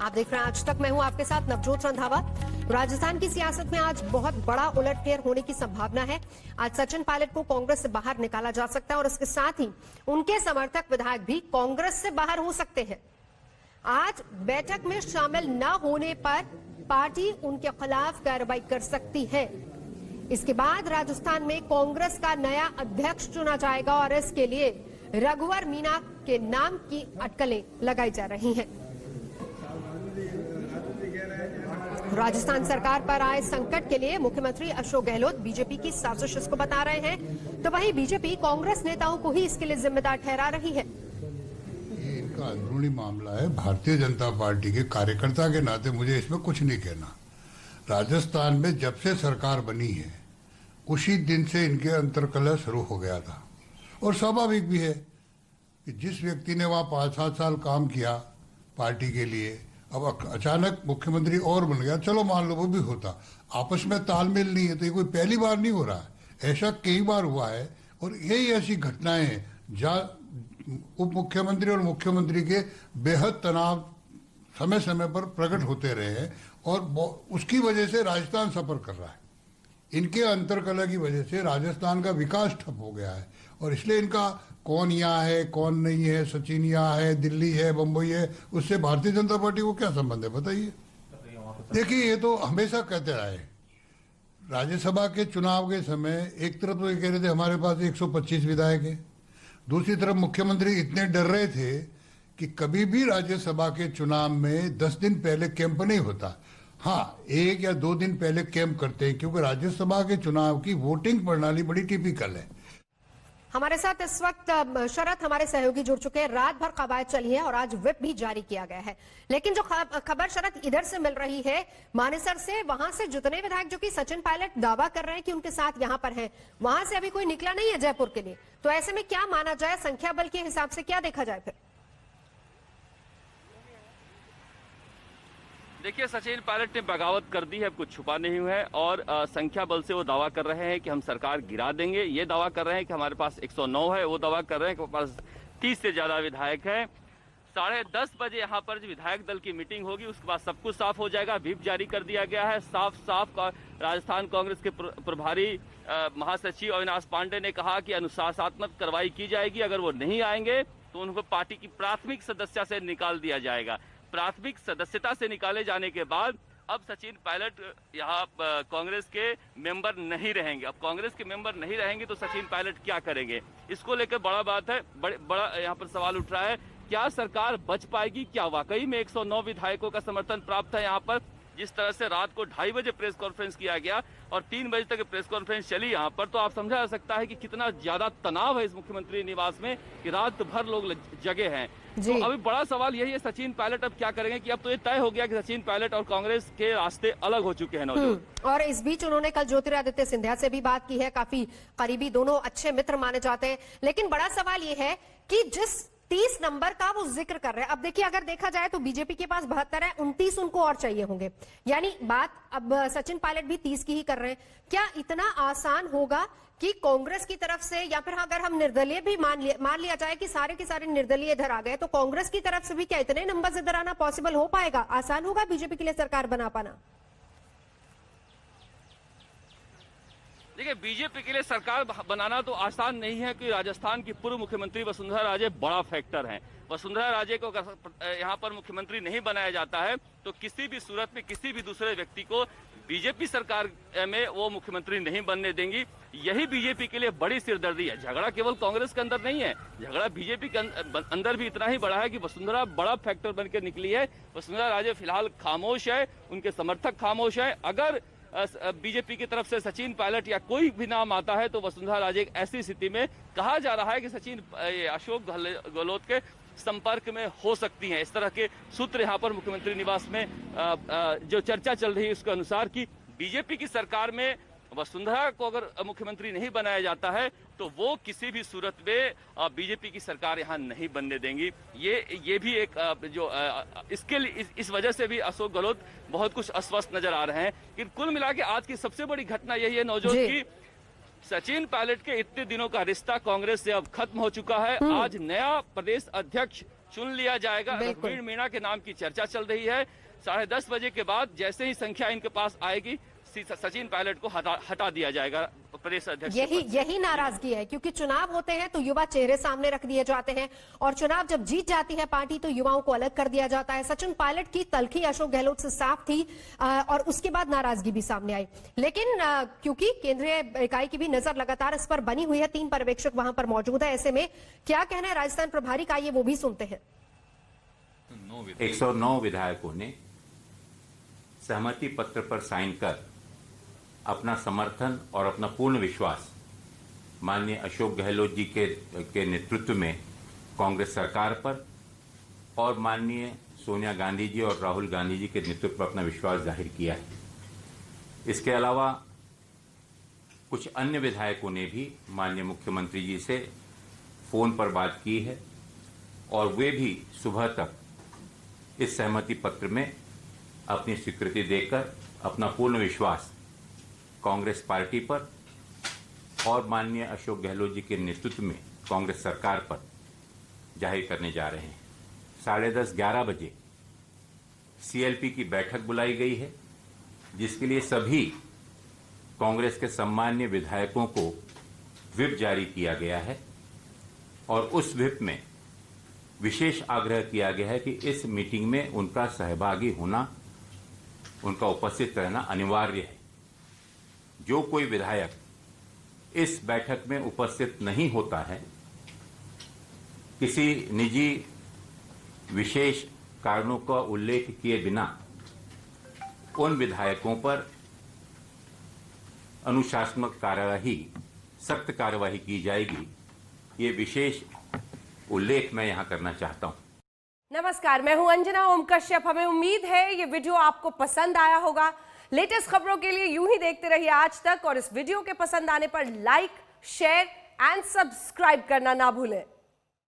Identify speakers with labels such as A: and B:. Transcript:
A: आप देख रहे हैं आज तक, मैं हूं आपके साथ नवजोत रंधावा। राजस्थान की सियासत में आज बहुत बड़ा उलटफेर होने की संभावना है। आज सचिन पायलट को कांग्रेस से बाहर निकाला जा सकता है और इसके साथ ही उनके समर्थक विधायक भी कांग्रेस से बाहर हो सकते हैं। आज बैठक में शामिल न होने पर पार्टी उनके खिलाफ कार्रवाई कर सकती है। इसके बाद राजस्थान में कांग्रेस का नया अध्यक्ष चुना जाएगा और इसके लिए रघुवर मीना के नाम की अटकलें लगाई जा रही हैं। राजस्थान सरकार पर आए संकट के लिए मुख्यमंत्री अशोक गहलोत बीजेपी की साजिश इसको बता रहे हैं, तो वहीं बीजेपी कांग्रेस नेताओं को ही इसके लिए जिम्मेदार ठहरा रही है।
B: ये इनका अंदरूनी मामला है। भारतीय जनता पार्टी के कार्यकर्ता के नाते मुझे इसमें कुछ नहीं कहना। राजस्थान में जब से सरकार बनी है उसी दिन से इनके अंतर्कलह शुरू हो गया था और स्वाभाविक भी है कि जिस व्यक्ति ने वहां 5-7 साल काम किया पार्टी के लिए, अब अचानक मुख्यमंत्री और बन गया, चलो मान लो वो भी होता, आपस में तालमेल नहीं है। तो ये कोई पहली बार नहीं हो रहा है, ऐसा कई बार हुआ है और यही ऐसी घटनाएं हैं जहाँ उप मुख्यमंत्री और मुख्यमंत्री के बेहद तनाव समय समय पर प्रकट होते रहे हैं और उसकी वजह से राजस्थान सफर कर रहा है। इनके अंतर्कलह की वजह से राजस्थान का विकास ठप हो गया है और इसलिए इनका कौन यहाँ है कौन नहीं है, सचिन यहाँ है, दिल्ली है, बम्बई है, उससे भारतीय जनता पार्टी को क्या संबंध है बताइए। देखिए ये तो हमेशा कहते रहे। राज्यसभा के चुनाव के समय एक तरफ तो ये कह रहे थे हमारे पास 125 विधायक है, दूसरी तरफ मुख्यमंत्री इतने डर रहे थे कि कभी भी राज्यसभा के चुनाव में 10 दिन पहले कैंप नहीं होता। हाँ, 1 या 2 दिन पहले कैंप करते हैं क्योंकि राज्यसभा के चुनाव की वोटिंग प्रणाली बड़ी टिपिकल है।
A: हमारे साथ इस वक्त शरद हमारे सहयोगी जुड़ चुके हैं। रात भर कवायद चली है और आज व्हिप भी जारी किया गया है, लेकिन जो खबर शरद इधर से मिल रही है मानेसर से, वहां से जितने विधायक जो कि सचिन पायलट दावा कर रहे हैं कि उनके साथ यहां पर हैं, वहां से अभी कोई निकला नहीं है जयपुर के लिए। तो ऐसे में क्या माना जाए, संख्या बल के हिसाब से क्या देखा जाए फिर?
C: देखिए, सचिन पायलट ने बगावत कर दी है, कुछ छुपा नहीं हुआ है और संख्या बल से वो दावा कर रहे हैं कि हम सरकार गिरा देंगे। ये दावा कर रहे हैं कि हमारे पास 109 है, वो दावा कर रहे हैं कि हमारे पास 30 से ज्यादा विधायक हैं। 10:30 बजे यहाँ पर जो विधायक दल की मीटिंग होगी उसके बाद सब कुछ साफ हो जाएगा। व्हिप जारी कर दिया गया है। साफ राजस्थान कांग्रेस के प्रभारी महासचिव अविनाश पांडे ने कहा कि अनुशासनात्मक कार्रवाई की जाएगी। अगर वो नहीं आएंगे तो उनको पार्टी की प्राथमिक सदस्यता से निकाल दिया जाएगा। प्राथमिक सदस्यता से निकाले जाने के बाद अब सचिन पायलट यहाँ कांग्रेस के मेंबर नहीं रहेंगे। अब कांग्रेस के मेंबर नहीं रहेंगे तो सचिन पायलट क्या करेंगे, इसको लेकर बड़ा बात है, बड़ा यहाँ पर सवाल उठ रहा है। क्या सरकार बच पाएगी? क्या वाकई में 109 विधायकों का समर्थन प्राप्त है? यहाँ पर जिस तरह से रात को 2:30 बजे प्रेस कॉन्फ्रेंस किया गया और 3 बजे तक प्रेस कॉन्फ्रेंस चली यहाँ पर, तो आप समझा जा सकता है कि कितना ज्यादा तनाव है इस मुख्यमंत्री निवास में कि रात भर लोग जगे हैं। तो अभी बड़ा सवाल यही है सचिन पायलट अब क्या करेंगे, कि अब तो ये तय हो गया कि सचिन पायलट और कांग्रेस के रास्ते अलग हो चुके हैं।
A: और इस बीच उन्होंने कल ज्योतिरादित्य सिंधिया से भी बात की है, काफी करीबी, दोनों अच्छे मित्र माने जाते हैं। लेकिन बड़ा सवाल ये है कि जिस 30 नंबर का वो जिक्र कर रहे हैं, अब देखिए अगर देखा जाए तो बीजेपी के पास 72 है, 29 उनको और चाहिए होंगे, यानी बात अब सचिन पायलट भी 30 की ही कर रहे हैं। क्या इतना आसान होगा कि कांग्रेस की तरफ से, या फिर अगर हम निर्दलीय भी मान लिया जाए कि सारे के सारे निर्दलीय इधर आ गए, तो कांग्रेस की तरफ से भी क्या इतने नंबर इधर आना पॉसिबल हो पाएगा? आसान होगा बीजेपी के लिए सरकार बना पाना?
C: देखिए, बीजेपी के लिए सरकार बनाना तो आसान नहीं है कि राजस्थान की पूर्व मुख्यमंत्री वसुंधरा राजे बड़ा फैक्टर हैं। वसुंधरा राजे को अगर यहाँ पर मुख्यमंत्री नहीं बनाया जाता है तो किसी भी सूरत में किसी भी दूसरे व्यक्ति को बीजेपी सरकार में वो मुख्यमंत्री नहीं बनने देंगी। यही बीजेपी के लिए बड़ी सिरदर्दी है। झगड़ा केवल कांग्रेस के अंदर नहीं है, झगड़ा बीजेपी के अंदर भी इतना ही बड़ा है कि वसुंधरा बड़ा फैक्टर बनकर निकली है। वसुंधरा राजे फिलहाल खामोश है, उनके समर्थक खामोश है। अगर बीजेपी की तरफ से सचिन पायलट या कोई भी नाम आता है तो वसुंधरा राजे एक ऐसी स्थिति में कहा जा रहा है कि सचिन अशोक गहलोत के संपर्क में हो सकती हैं। इस तरह के सूत्र यहाँ पर मुख्यमंत्री निवास में जो चर्चा चल रही है उसके अनुसार कि बीजेपी की सरकार में वसुंधरा को अगर मुख्यमंत्री नहीं बनाया जाता है तो वो किसी भी सूरत में बीजेपी की सरकार यहाँ नहीं बनने देंगी। ये भी एक जो इसके लिए इस वजह से भी अशोक गहलोत बहुत कुछ अस्वस्थ नजर आ रहे हैं। कि कुल मिला के आज की सबसे बड़ी घटना यही है नवजोत की सचिन पायलट के इतने दिनों का रिश्ता कांग्रेस से अब खत्म हो चुका है। आज नया प्रदेश अध्यक्ष चुन लिया जाएगा।
A: बिल्कुल।
C: रघुवीर मीणा के नाम की चर्चा चल रही है। 10:30 बजे के बाद जैसे ही संख्या इनके पास आएगी, सचिन पायलट को हटा दिया जाएगा प्रदेश अध्यक्ष।
A: यही नाराजगी है, क्योंकि चुनाव होते हैं तो युवा चेहरे सामने रख दिए जाते हैं, और चुनाव जब जीत जाती है पार्टी तो युवाओं को अलग कर दिया जाता है। सचिन पायलट की तलखी अशोक गहलोत से साफ थी, और उसके बाद नाराजगी भी सामने आई। लेकिन क्योंकि केंद्रीय इकाई की भी नजर लगातार इस पर बनी हुई है, 3 पर्यवेक्षक वहां पर मौजूद है, ऐसे में क्या कहना है राजस्थान प्रभारी का, ये वो भी सुनते हैं।
D: 109 विधायकों ने सहमति पत्र पर साइन कर अपना समर्थन और अपना पूर्ण विश्वास माननीय अशोक गहलोत जी के नेतृत्व में कांग्रेस सरकार पर और माननीय सोनिया गांधी जी और राहुल गांधी जी के नेतृत्व पर अपना विश्वास जाहिर किया है। इसके अलावा कुछ अन्य विधायकों ने भी माननीय मुख्यमंत्री जी से फोन पर बात की है, और वे भी सुबह तक इस सहमति पत्र में अपनी स्वीकृति देकर अपना पूर्ण विश्वास कांग्रेस पार्टी पर और माननीय अशोक गहलोत जी के नेतृत्व में कांग्रेस सरकार पर जाहिर करने जा रहे हैं। 10:30-11 बजे सीएलपी की बैठक बुलाई गई है, जिसके लिए सभी कांग्रेस के सम्मान्य विधायकों को व्हिप जारी किया गया है, और उस व्हिप में विशेष आग्रह किया गया है कि इस मीटिंग में उनका सहभागी होना, उनका उपस्थित रहना अनिवार्य है। जो कोई विधायक इस बैठक में उपस्थित नहीं होता है, किसी निजी विशेष कारणों का उल्लेख किए बिना, उन विधायकों पर अनुशासनात्मक कार्यवाही, सख्त कार्यवाही की जाएगी। ये विशेष उल्लेख मैं यहां करना चाहता हूं।
E: नमस्कार, मैं हूं अंजना ओम कश्यप। हमें उम्मीद है ये वीडियो आपको पसंद आया होगा। लेटेस्ट खबरों के लिए यूं ही देखते रहिए आज तक, और इस वीडियो के पसंद आने पर लाइक, शेयर एंड सब्सक्राइब करना ना भूलें।